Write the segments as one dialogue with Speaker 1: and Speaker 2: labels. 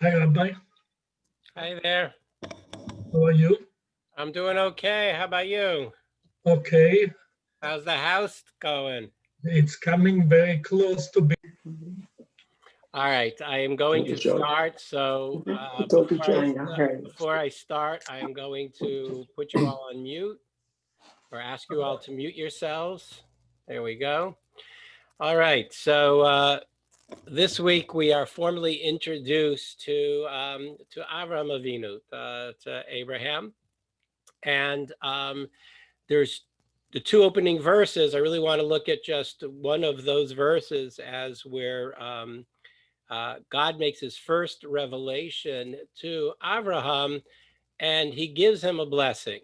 Speaker 1: Hi, Rabbi.
Speaker 2: Hi there.
Speaker 1: How are you?
Speaker 2: I'm doing okay. How about you?
Speaker 1: Okay.
Speaker 2: How's the house going?
Speaker 1: It's coming very close to be.
Speaker 2: All right, I am going to start. So before I start, I am going to put you all on mute or ask you all to mute yourselves. There we go. All right, so this week we are formally introduced to Avraham Avinu, to Abraham, and there's the two opening verses. I really want to look at just one of those verses as where God makes his first revelation to Abraham, and he gives him a blessing.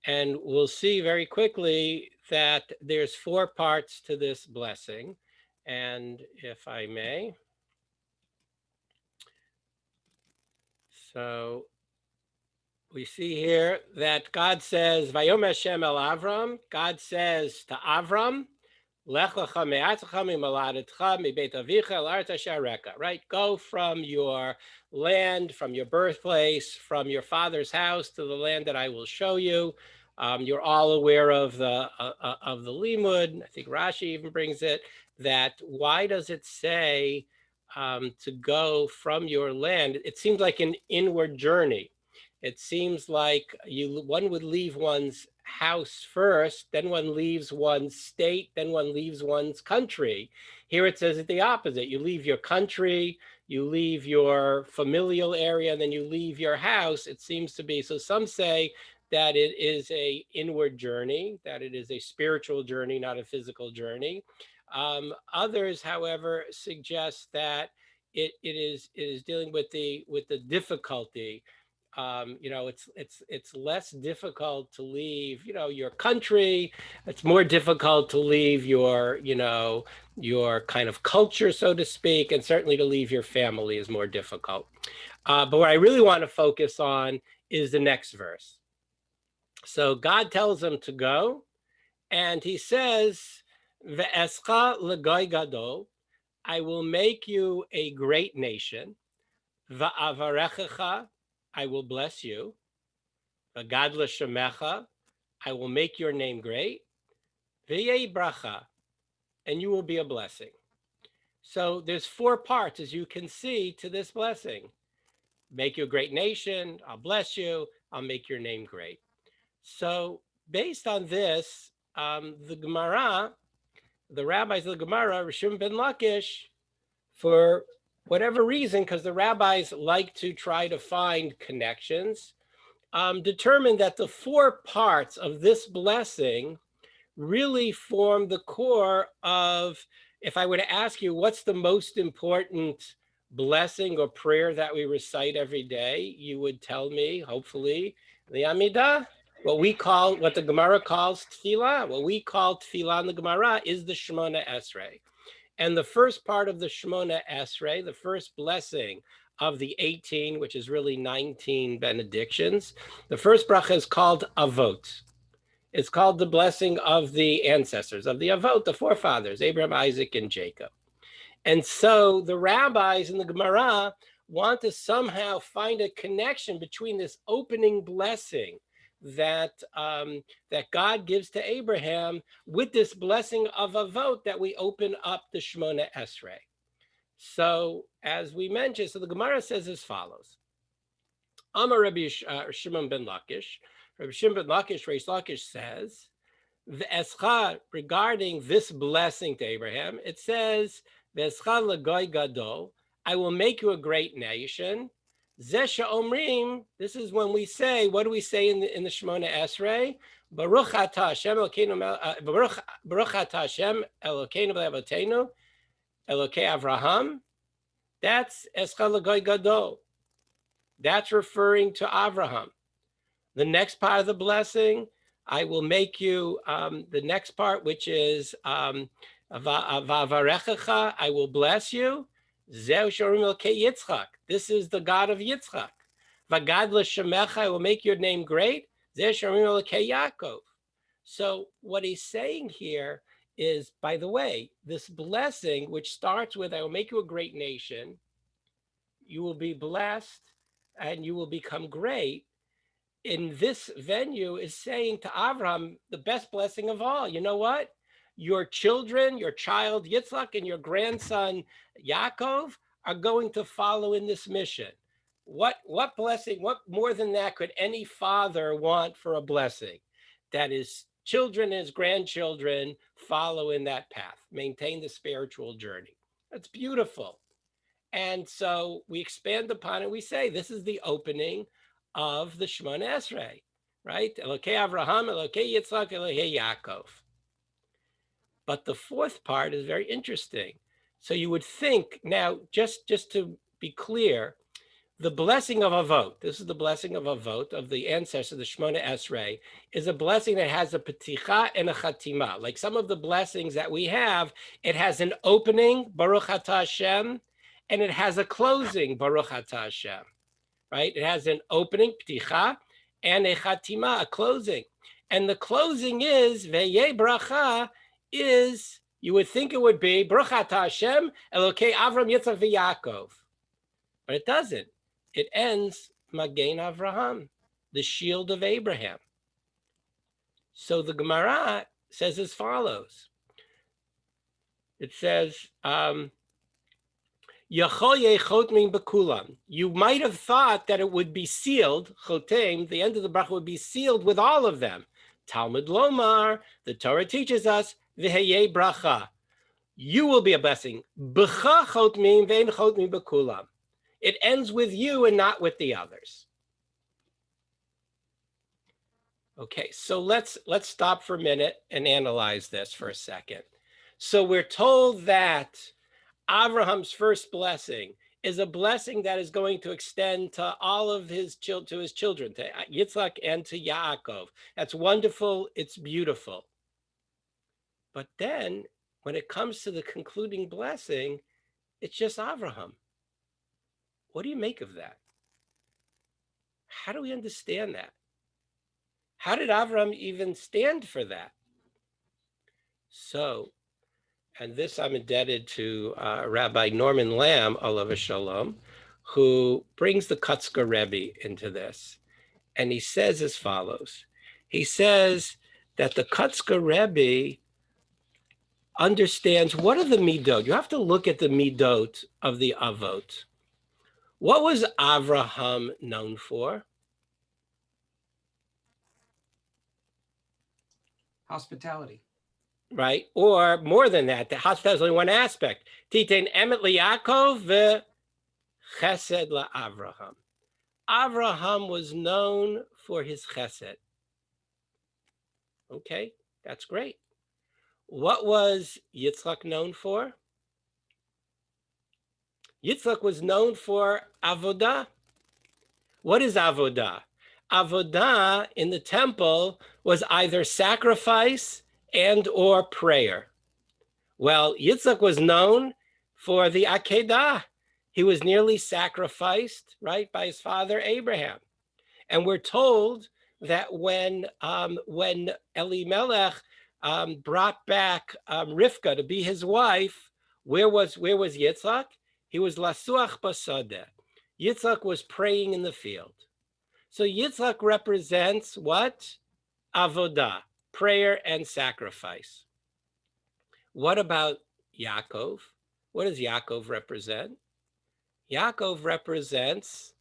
Speaker 2: And we'll see very quickly that there's four parts to this blessing. And if I may, so we see here that God says, Vayom Hashem el Avram, God says to Avram, Lech Lecha mibeit avicha el aretz asher areka, right? Go from your land, from your birthplace, from your father's house to the land that I will show you. You're all aware of the limud. I think Rashi even brings it, that why does it say to go from your land? It seems like an inward journey. It seems like one would leave one's house first, then one leaves one's state, then one leaves one's country. Here it says it the opposite. You leave your country, you leave your familial area, and then you leave your house. It seems to be, so some say that it is a inward journey, that it is a spiritual journey, not a physical journey. Others, however, suggest that it is dealing with the difficulty. It's less difficult to leave, your country. It's more difficult to leave your kind of culture, so to speak, and certainly to leave your family is more difficult. But what I really want to focus on is the next verse. So God tells him to go, and he says, "Ve'escha l'goy gadol, I will make you a great nation. Va'avarechecha, I will bless you. V'gadla shemecha, I will make your name great. V'yei bracha, and you will be a blessing." So there's four parts, as you can see, to this blessing. Make you a great nation, I'll bless you, I'll make your name great. So based on this, the Gemara, the rabbis of the Gemara, Rishon ben Lakish, for whatever reason, because the rabbis like to try to find connections, determined that the four parts of this blessing really form the core of, if I were to ask you, what's the most important blessing or prayer that we recite every day, you would tell me, hopefully, the Amidah. What the Gemara calls tefillah, what we call tefillah in the Gemara is the Shemona Esrei. And the first part of the Shemona Esrei, the first blessing of the 18, which is really 19 benedictions, the first bracha is called Avot. It's called the blessing of the ancestors, of the Avot, the forefathers, Abraham, Isaac, and Jacob. And so the rabbis in the Gemara want to somehow find a connection between this opening blessing that God gives to Abraham with this blessing of Avot that we open up the Shemona Esrei. So as we mentioned, so the Gemara says as follows. Amar Rabbi Shimon ben Lakish. Rabbi Shimon ben Lakish, Reish Lakish says, V'escha, regarding this blessing to Abraham, it says, V'escha l'goy gadol, I will make you a great nation. Zesha omrim, this is when we say, what do we say in the Shemona Esrei? Baruch atah Hashem Elokeinu, Baruch atah Hashem Elokeinu v'Avotenu, Elokei Avraham. That's Escha l'goy gadol. That's referring to Avraham. The next part of the blessing, I will make you, the next part, which is Va'avarechecha, I will bless you. Zeu shorim elkei Yitzchak. This is the God of Yitzchak. V'gadla shemecha, I will make your name great. Zeh shomrim Elokei Yaakov. So what he's saying here is, by the way, this blessing, which starts with, I will make you a great nation, you will be blessed, and you will become great, in this venue is saying to Avraham, the best blessing of all. You know what? Your children, your child Yitzhak and your grandson Yaakov are going to follow in this mission. What blessing, what more than that could any father want for a blessing? That his children and his grandchildren follow in that path, maintain the spiritual journey. That's beautiful. And so we expand upon it. We say, this is the opening of the Shemona Esrei, right? Elokei Avraham, Elokei Yitzchak, Elokei Yaakov. But the fourth part is very interesting. So you would think, now, just to be clear, the blessing of Avot, this is the blessing of Avot, of the ancestors, the Shemona Esrei, is a blessing that has a peticha and a chatima. Like some of the blessings that we have, it has an opening, Baruch Atah Hashem, and it has a closing, Baruch Atah Hashem, right? It has an opening, peticha, and a chatima, a closing. And the closing is, Veye Bracha, is, you would think it would be, Baruch Atah Hashem, Elokei Avram Yitzchak v'Yaakov. But it doesn't. It ends, Magen Avraham, the shield of Abraham. So the Gemara says as follows. It says, you might have thought that it would be sealed, chotem, the end of the bracha would be sealed with all of them. Talmud Lomar, the Torah teaches us, v'heyeh bracha, you will be a blessing. B'cha chotmim ve'en chotmim b'kulam. It ends with you and not with the others. Okay, so let's stop for a minute and analyze this for a second. So we're told that Abraham's first blessing is a blessing that is going to extend to all of his children, to Yitzhak and to Yaakov. That's wonderful. It's beautiful. But then when it comes to the concluding blessing, it's just Abraham. What do you make of that? How do we understand that? How did Avraham even stand for that? So, and this I'm indebted to Rabbi Norman Lamb, alav shalom, who brings the Kutzker Rebbe into this. And he says as follows. He says that the Kutzker Rebbe understands, what are the midot? You have to look at the midot of the Avot. What was Avraham known for?
Speaker 3: Hospitality.
Speaker 2: Right? Or more than that, the hospitality is only one aspect. Titein emet liYaakov v'chesed la'Avraham. Avraham was known for his chesed. Okay, that's great. What was Yitzchak known for? Yitzchak was known for avodah. What is avodah? Avodah in the temple was either sacrifice and or prayer. Well, Yitzchak was known for the Akedah. He was nearly sacrificed, right, by his father Abraham. And we're told that when Elimelech brought back Rivka to be his wife, where was Yitzchak? He was lasuach basadeh. Yitzchak was praying in the field. So Yitzchak represents what? Avodah, prayer and sacrifice. What about Yaakov? What does Yaakov represent? Yaakov represents,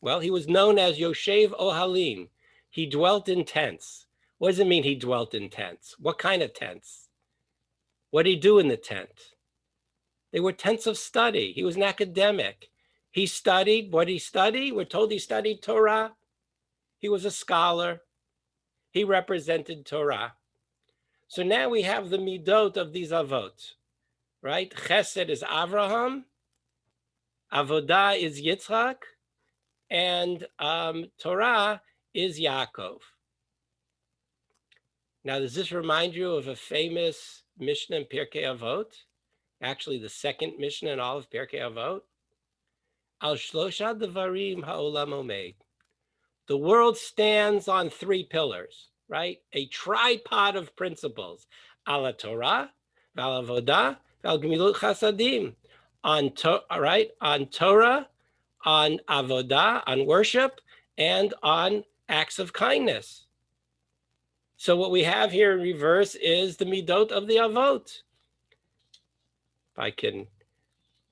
Speaker 2: well, he was known as Yoshev Ohalim. He dwelt in tents. What does it mean he dwelt in tents? What kind of tents? What did he do in the tent? They were tents of study. He was an academic. He studied. What did he study? We're told he studied Torah. He was a scholar. He represented Torah. So now we have the midot of these avot, right? Chesed is Avraham. Avodah is Yitzchak. And Torah is Yaakov. Now, does this remind you of a famous Mishnah in Pirkei Avot? Actually, the second Mishnah in all of Pirkei Avot. Al shlosha devarim ha'olam omed. The world stands on three pillars, right? A tripod of principles. Ala Torah, val avodah, val gemilut chasadim. On Torah, on avodah, on worship, and on acts of kindness. So what we have here in reverse is the midot of the avot. If I can,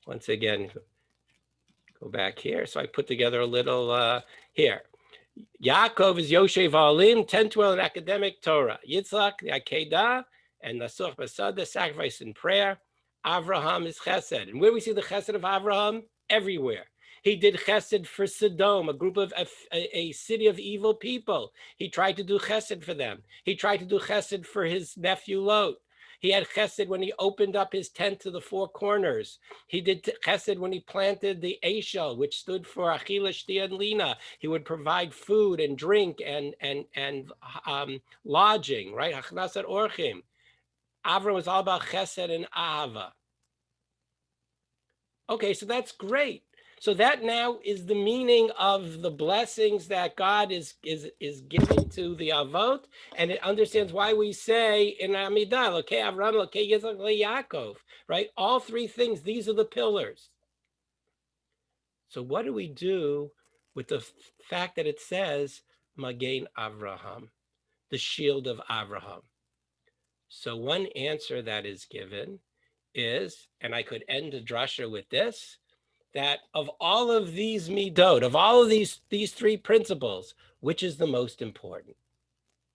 Speaker 2: once again, go back here. So I put together a little here. Yaakov is Yoshev Alim, 10, 12 in academic Torah. Yitzhak, the Akedah, and Nasuch Basad, the sacrifice and prayer. Avraham is Chesed. And where we see the Chesed of Avraham? Everywhere. He did Chesed for Sodom, a group of a city of evil people. He tried to do Chesed for them. He tried to do Chesed for his nephew Lot. He had Chesed when he opened up his tent to the four corners. He did Chesed when he planted the Eshel, which stood for Achila, Shtia, and Lina. He would provide food and drink and lodging, right? Hachnasat Orchim. Avram was all about Chesed and Ahava. Okay, so that's great. So that now is the meaning of the blessings that God is giving to the Avot, and it understands why we say in Amidah, okay, Avram, okay, Yitzchak, Yaakov, right? All three things, these are the pillars. So what do we do with the fact that it says Magen Avraham, the shield of Avraham? So one answer that is given is, and I could end the drasha with this, that of all of these midot, of all of these three principles, which is the most important?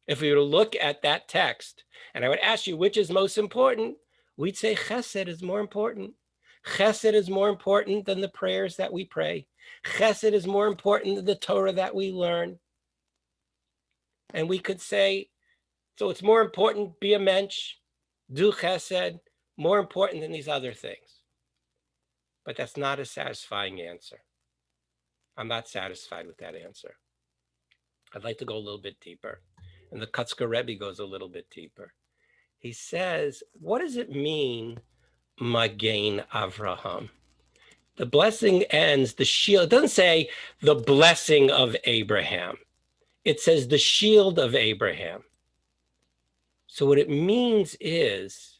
Speaker 2: If we were to look at that text, and I would ask you which is most important, we'd say Chesed is more important. Chesed is more important than the prayers that we pray. Chesed is more important than the Torah that we learn. And we could say, so it's more important, be a mensch, do Chesed, more important than these other things. But that's not a satisfying answer. I'm not satisfied with that answer. I'd like to go a little bit deeper. And the Kotzker Rebbe goes a little bit deeper. He says, what does it mean, Magen Avraham? The blessing ends, the shield. It doesn't say the blessing of Abraham. It says the shield of Abraham. So what it means is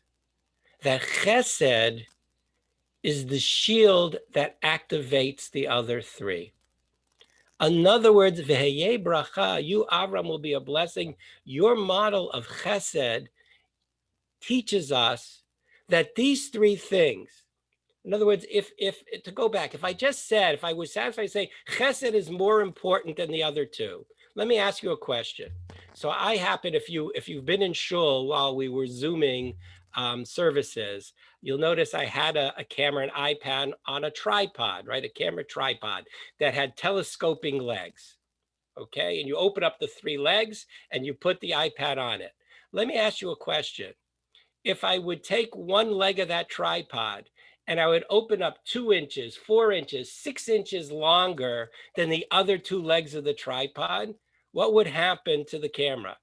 Speaker 2: that Chesed is the shield that activates the other three. In other words, V'heyeh bracha, you, Avram, will be a blessing. Your model of Chesed teaches us that these three things, in other words, if to go back, if I just said, if I was satisfied to say Chesed is more important than the other two, let me ask you a question. So I happen, if you've been in shul while we were Zooming services, you'll notice I had a camera, an iPad on a tripod, right? A camera tripod that had telescoping legs, okay? And you open up the three legs and you put the iPad on it. Let me ask you a question. If I would take one leg of that tripod and I would open up 2 inches, 4 inches, 6 inches longer than the other 2 legs of the tripod, what would happen to the camera?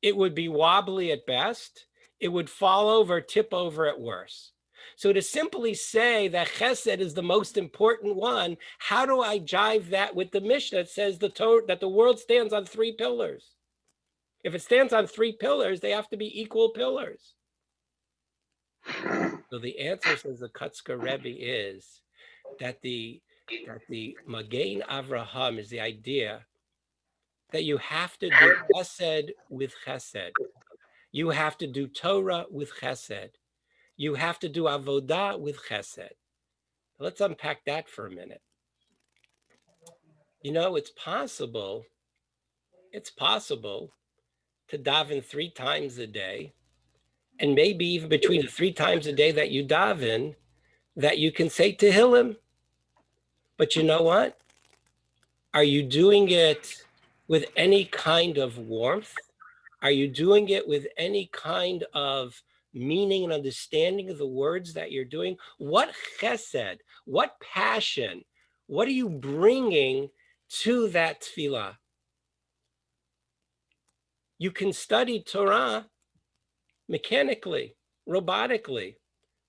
Speaker 2: It would be wobbly at best. It would fall over, tip over at worst. So to simply say that Chesed is the most important one, how do I jive that with the Mishnah that says that the world stands on 3 pillars? If it stands on 3 pillars, they have to be equal pillars. So the answer, says the Kotzker Rebbe, is that the Magen Avraham is the idea that you have to do Chesed with Chesed. You have to do Torah with Chesed. You have to do Avodah with Chesed. Let's unpack that for a minute. You know, it's possible to daven 3 times a day, and maybe even between the 3 times a day that you daven, that you can say Tehillim. But you know what? Are you doing it with any kind of warmth? Are you doing it with any kind of meaning and understanding of the words that you're doing? What chesed, what passion, what are you bringing to that tefillah? You can study Torah mechanically, robotically,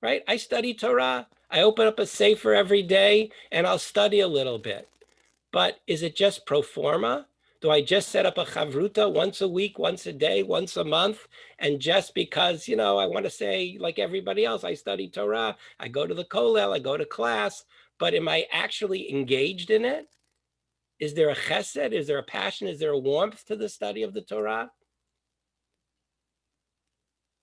Speaker 2: right? I study Torah. I open up a sefer every day and I'll study a little bit. But is it just pro forma? Do I just set up a chavruta once a week, once a day, once a month? And just because, I want to say, like everybody else, I study Torah, I go to the kollel, I go to class, but am I actually engaged in it? Is there a chesed? Is there a passion? Is there a warmth to the study of the Torah?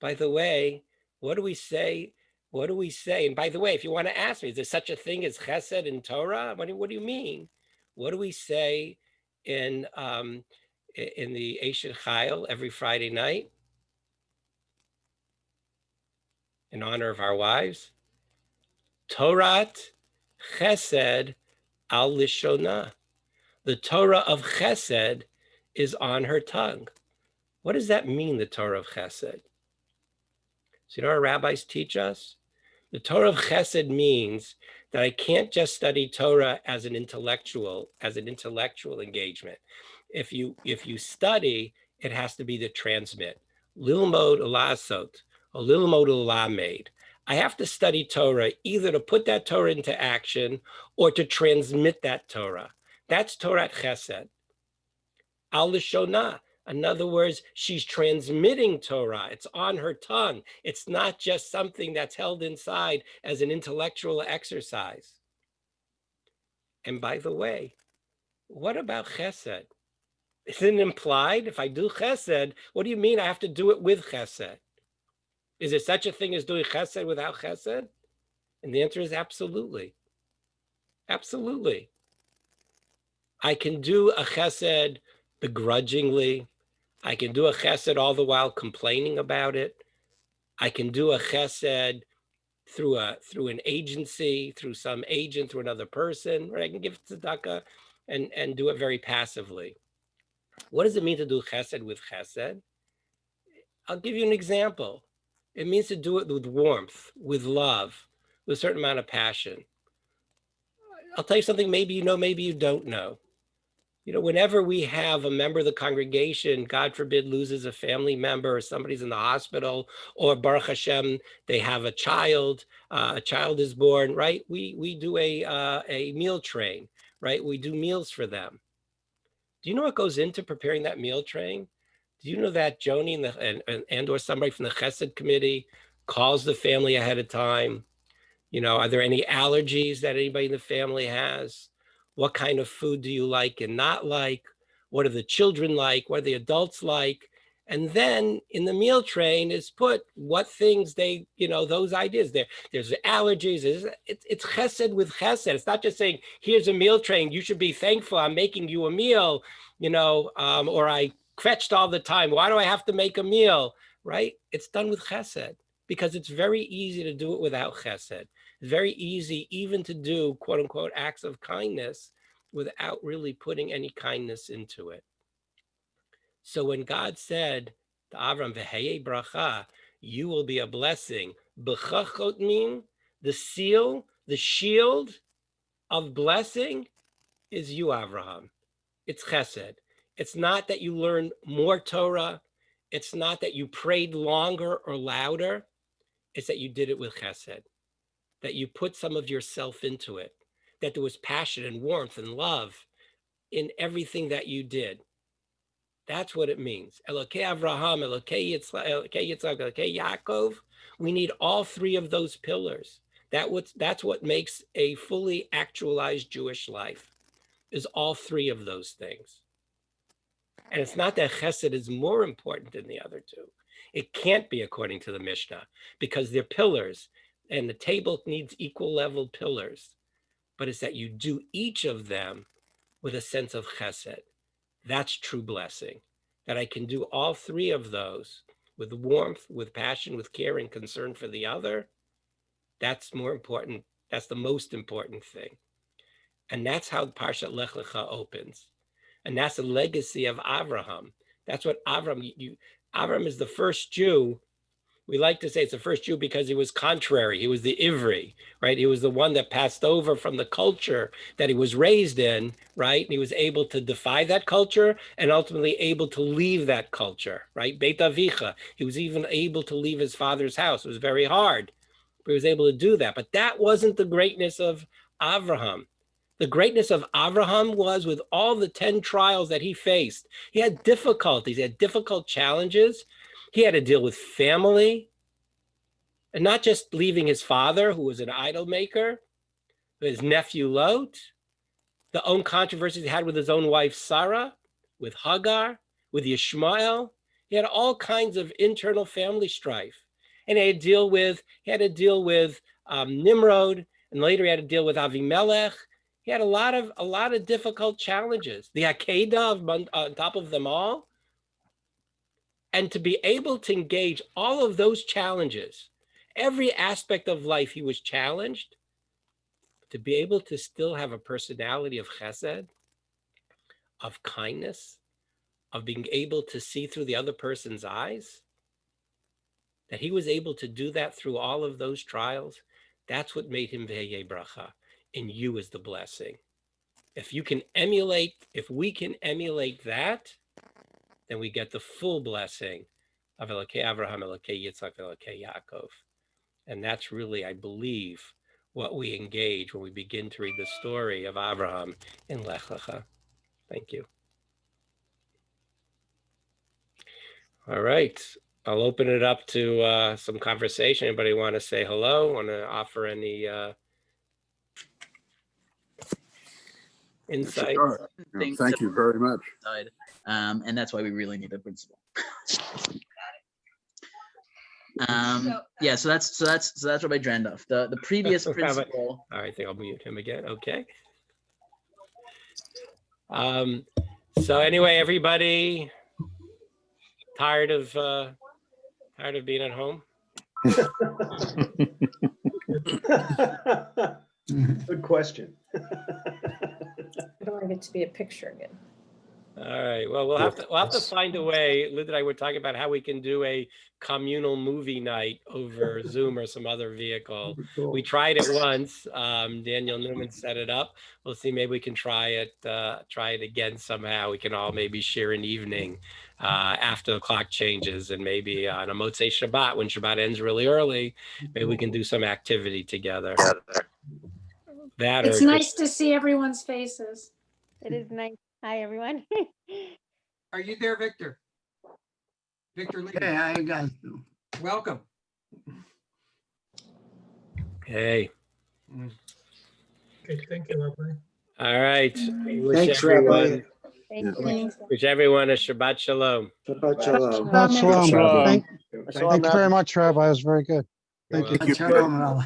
Speaker 2: By the way, what do we say? What do we say? And by the way, if you want to ask me, is there such a thing as chesed in Torah? What do you mean? What do we say in the Eshet Chayil every Friday night in honor of our wives? Torat chesed al lishona. The Torah of chesed is on her tongue. What does that mean, the Torah of chesed? So our rabbis teach us? The Torah of chesed means that I can't just study Torah as an intellectual engagement. If you study, it has to be to transmit. Lilmod ulasot, or lilmod ulamed. I have to study Torah either to put that Torah into action or to transmit that Torah. That's Torah chesed. Al lishonah. In other words, she's transmitting Torah. It's on her tongue. It's not just something that's held inside as an intellectual exercise. And by the way, what about chesed? Isn't it implied? If I do chesed, what do you mean I have to do it with chesed? Is there such a thing as doing chesed without chesed? And the answer is absolutely. Absolutely. I can do a chesed begrudgingly. I can do a chesed all the while complaining about it. I can do a chesed through an agency, through some agent, through another person, or I can give tzedakah and do it very passively. What does it mean to do chesed with chesed? I'll give you an example. It means to do it with warmth, with love, with a certain amount of passion. I'll tell you something maybe you know, maybe you don't know. Whenever we have a member of the congregation, God forbid, loses a family member, or somebody's in the hospital, or Baruch Hashem, they have a child is born, right? We do a meal train, right? We do meals for them. Do you know what goes into preparing that meal train? Do you know that Joni and or somebody from the Chesed committee calls the family ahead of time? Are there any allergies that anybody in the family has? What kind of food do you like and not like? What are the children like? What are the adults like? And then in the meal train is put what things they, those ideas there. There's allergies. It's chesed with chesed. It's not just saying, here's a meal train. You should be thankful. I'm making you a meal, or I fetched all the time. Why do I have to make a meal, right? It's done with chesed because it's very easy to do it without chesed. It's very easy even to do quote unquote acts of kindness without really putting any kindness into it. So when God said to Avram, V'heye bracha, you will be a blessing. B'chachot mean the seal, the shield of blessing is you, Avraham. It's chesed. It's not that you learn more Torah. It's not that you prayed longer or louder. It's that you did it with chesed, that you put some of yourself into it, that there was passion and warmth and love in everything that you did. That's what it means. Elokei Avraham, Elokei Yitzchak, Elokei Yaakov. We need all three of those pillars. That's what makes a fully actualized Jewish life, is all three of those things. And it's not that chesed is more important than the other two. It can't be according to the Mishnah because they're pillars and the table needs equal level pillars. But it's that you do each of them with a sense of chesed. That's true blessing, that I can do all three of those with warmth, with passion, with care and concern for the other. That's more important. That's the most important thing. And that's how Parashat Lech Lecha opens. And that's the legacy of Avraham. That's what Avraham is the first Jew. We like to say it's the first Jew because he was contrary. He was the Ivri, right? He was the one that passed over from the culture that he was raised in, right? And he was able to defy that culture and ultimately able to leave that culture, right? Beit Avicha. He was even able to leave his father's house. It was very hard, but he was able to do that. But that wasn't the greatness of Avraham. The greatness of Abraham was with all the 10 trials that he faced. He had difficulties, he had difficult challenges. He had to deal with family, and not just leaving his father, who was an idol maker, his nephew Lot, the own controversies he had with his own wife Sarah, with Hagar, with Ishmael. He had all kinds of internal family strife. And he had to deal with Nimrod, and later he had to deal with Avimelech. He had a lot of difficult challenges. The Akedah on top of them all. And to be able to engage all of those challenges, every aspect of life he was challenged, to be able to still have a personality of chesed, of kindness, of being able to see through the other person's eyes, that he was able to do that through all of those trials, that's what made him Veheye Bracha. And you is the blessing. If we can emulate that, then we get the full blessing of Elokei Avraham, Elokei Yitzchak, Elokei Yaakov. And that's really, I believe, what we engage when we begin to read the story of Abraham in Lech Lecha. Thank you. All right. I'll open it up to some conversation. Anybody want to say hello? Want to offer any insight?
Speaker 3: Sure. No, thank you very much.
Speaker 4: And that's why we really need a principal. Yeah, so that's Rabbi Drandov. The previous principal.
Speaker 2: All right, I think I'll mute him again. Okay. So anyway, everybody tired of being at home?
Speaker 5: Good question.
Speaker 6: I don't want it to be a picture again.
Speaker 2: All right. Well, we'll have to find a way. Liz and I were talking about how we can do a communal movie night over Zoom or some other vehicle. We tried it once. Daniel Newman set it up. We'll see. Maybe we can try it again somehow. We can all maybe share an evening after the clock changes, and maybe on a Motzei Shabbat, when Shabbat ends really early, maybe we can do some activity together.
Speaker 7: It's nice to see everyone's faces.
Speaker 8: It is nice. Hi, everyone.
Speaker 9: Are you there, Victor? Victor Lee.
Speaker 10: Hey, how you guys doing?
Speaker 9: Welcome.
Speaker 2: Hey.
Speaker 1: Okay, thank you, Rabbi.
Speaker 2: All right.
Speaker 5: Thanks, Rabbi.
Speaker 8: Thank you.
Speaker 2: Wish everyone a Shabbat Shalom.
Speaker 5: Shabbat shalom.
Speaker 10: Shabbat shalom. Thank
Speaker 5: Shalom.
Speaker 10: you very much, Rabbi. It was very good. Thank you.
Speaker 3: Thank you.
Speaker 10: Shalom, Rabbi.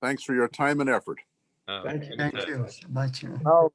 Speaker 3: Thanks for your time and effort.
Speaker 2: Oh,
Speaker 5: Thank you.
Speaker 10: Thank you. Shabbat shalom.
Speaker 5: Oh,